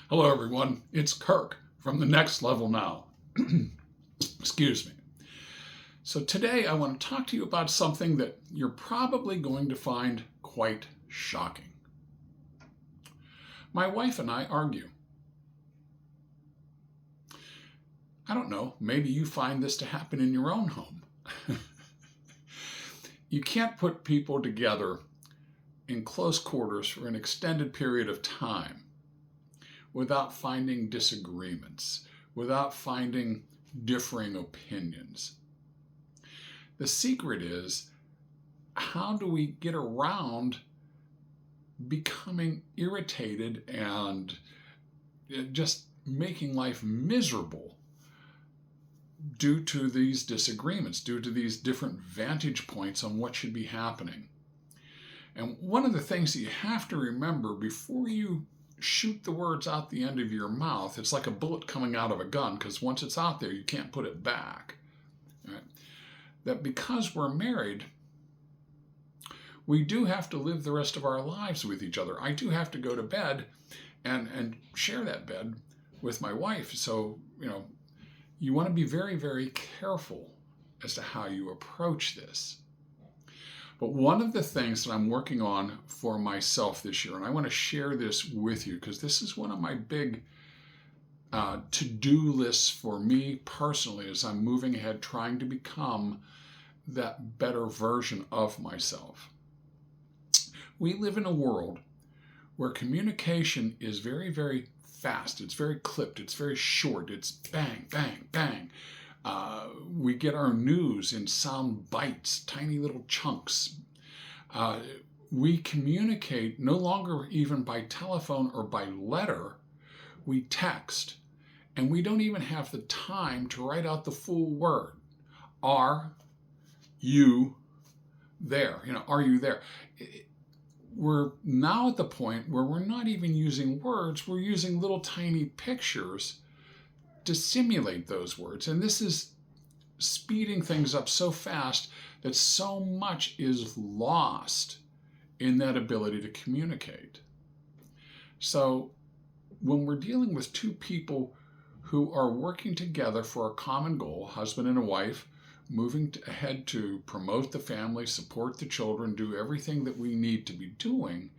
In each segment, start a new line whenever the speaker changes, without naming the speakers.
Hello, everyone. It's Kirk from the Next Level Now. Excuse me. So, today I want to talk to you about something that you're probably going to find quite shocking. My wife and I argue. I don't know, maybe you find this to happen in your own home. You can't put people together in close quarters for an extended period of time without finding disagreements, without finding differing opinions. The secret is, how do we get around becoming irritated and just making life miserable due to these disagreements, due to these different vantage points on what should be happening? And one of the things that you have to remember before you shoot the words out the end of your mouth, it's like a bullet coming out of a gun, because once it's out there, you can't put it back. Right? That because we're married, we do have to live the rest of our lives with each other. I do have to go to bed and share that bed with my wife. So, you want to be very, very careful as to how you approach this. But one of the things that I'm working on for myself this year, and I want to share this with you because this is one of my big to-do lists for me personally as I'm moving ahead, trying to become that better version of myself. We live in a world where communication is very, very fast. It's very clipped. It's very short. It's bang, bang, bang. We get our news in sound bites, tiny little chunks. We communicate no longer even by telephone or by letter. We text, and we don't even have the time to write out the full word. Are you there? Are you there? We're now at the point where we're not even using words. We're using little tiny pictures to simulate those words. And this is speeding things up so fast that so much is lost in that ability to communicate. So when we're dealing with two people who are working together for a common goal, husband and a wife, moving ahead to promote the family, support the children, do everything that we need to be doing,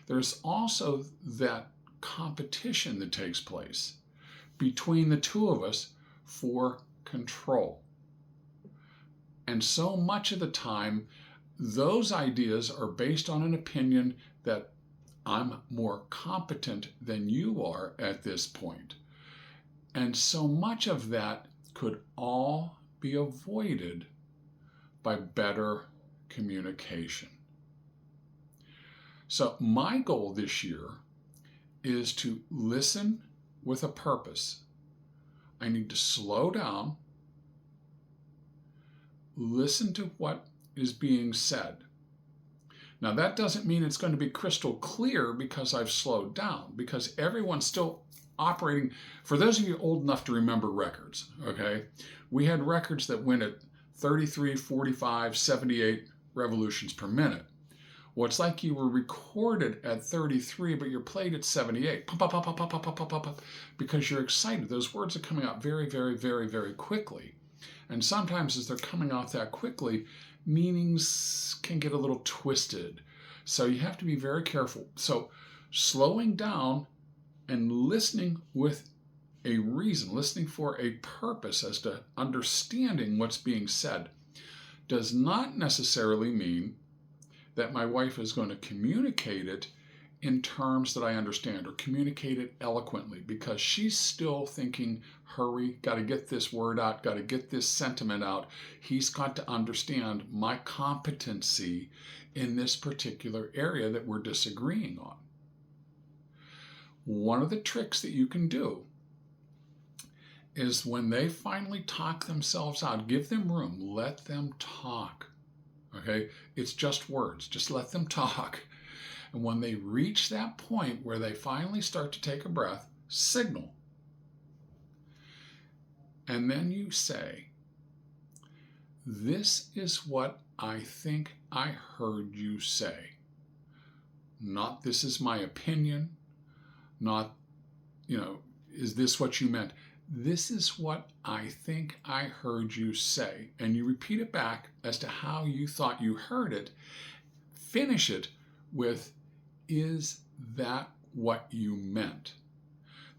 there's also that competition that takes place between the two of us for control. And so much of the time, those ideas are based on an opinion that I'm more competent than you are at this point. And so much of that could all be avoided by better communication. So my goal this year is to listen with a purpose. I need to slow down, listen to what is being said. Now, that doesn't mean it's going to be crystal clear because I've slowed down, because everyone's still operating. For those of you old enough to remember records, okay, we had records that went at 33, 45, 78 revolutions per minute. Well, it's like you were recorded at 33, but you're played at 78. Pop, pop, pop, pop, pop, pop, pop, pop, pop, because you're excited. Those words are coming out very, very, very, very quickly. And sometimes as they're coming out that quickly, meanings can get a little twisted. So you have to be very careful. So slowing down and listening with a reason, listening for a purpose as to understanding what's being said, does not necessarily mean that my wife is going to communicate it in terms that I understand or communicate it eloquently, because she's still thinking, hurry, got to get this word out, got to get this sentiment out. He's got to understand my competency in this particular area that we're disagreeing on. One of the tricks that you can do is when they finally talk themselves out, give them room, let them talk. Okay? It's just words. Just let them talk. And when they reach that point where they finally start to take a breath, signal. And then you say, this is what I think I heard you say. Not this is my opinion, not is this what you meant? This is what I think I heard you say. And you repeat it back as to how you thought you heard it. Finish it with, is that what you meant?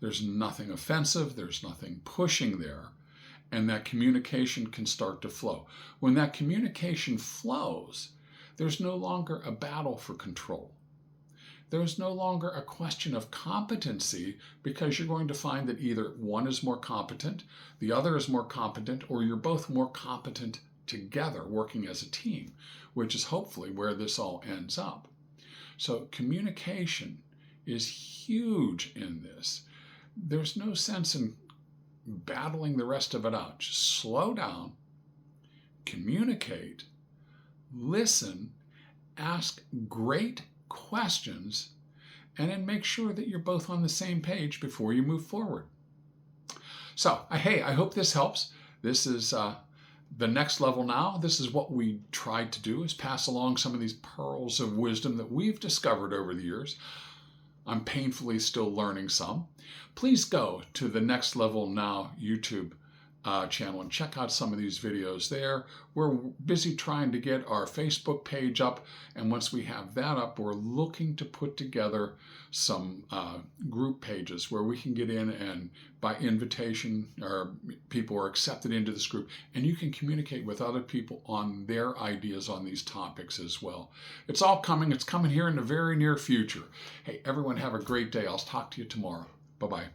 There's nothing offensive, there's nothing pushing there, and that communication can start to flow. When that communication flows, there's no longer a battle for control. There's no longer a question of competency, because you're going to find that either one is more competent, the other is more competent, or you're both more competent together working as a team, which is hopefully where this all ends up. So communication is huge in this. There's no sense in battling the rest of it out. Just slow down, communicate, listen, ask great questions, and then make sure that you're both on the same page before you move forward. So, hey, I hope this helps. This is the next level now. This is what we tried to do, is pass along some of these pearls of wisdom that we've discovered over the years. I'm painfully still learning some. Please go to the Next Level Now YouTube channel and check out some of these videos there. We're busy trying to get our Facebook page up, and once we have that up, we're looking to put together some group pages where we can get in and by invitation, or people are accepted into this group, and you can communicate with other people on their ideas on these topics as well. It's all coming. It's coming here in the very near future. Hey, everyone, have a great day. I'll talk to you tomorrow. Bye-bye.